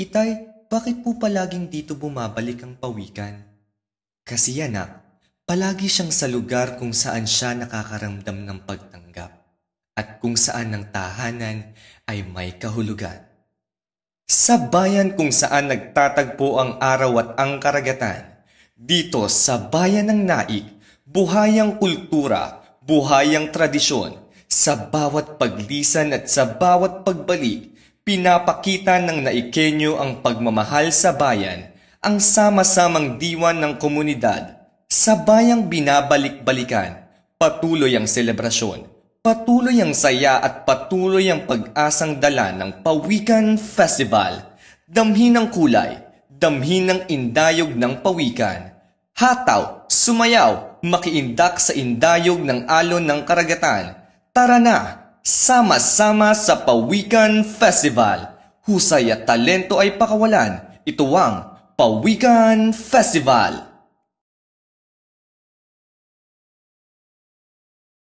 Itay, bakit po palaging dito bumabalik ang pawikan? Kasi anak, palagi siyang sa lugar kung saan siya nakakaramdam ng pagtanggap at kung saan ang tahanan ay may kahulugan. Sa bayan kung saan nagtatagpo ang araw at ang karagatan, dito sa bayan ng Naik, buhayang kultura, buhayang tradisyon, sa bawat paglisan at sa bawat pagbalik, pinapakita ng Naikenyo ang pagmamahal sa bayan, ang sama-samang diwa ng komunidad. Sa bayang binabalik-balikan, patuloy ang selebrasyon, patuloy ang saya at patuloy ang pag-asang dala ng Pawikan Festival. Damhin ng kulay, damhin ng indayog ng pawikan. Hataw, sumayaw, makiindak sa indayog ng alon ng karagatan. Tara na, sama-sama sa Pawikan Festival. Husay at talento ay pakawalan. Ito ang Pawikan Festival.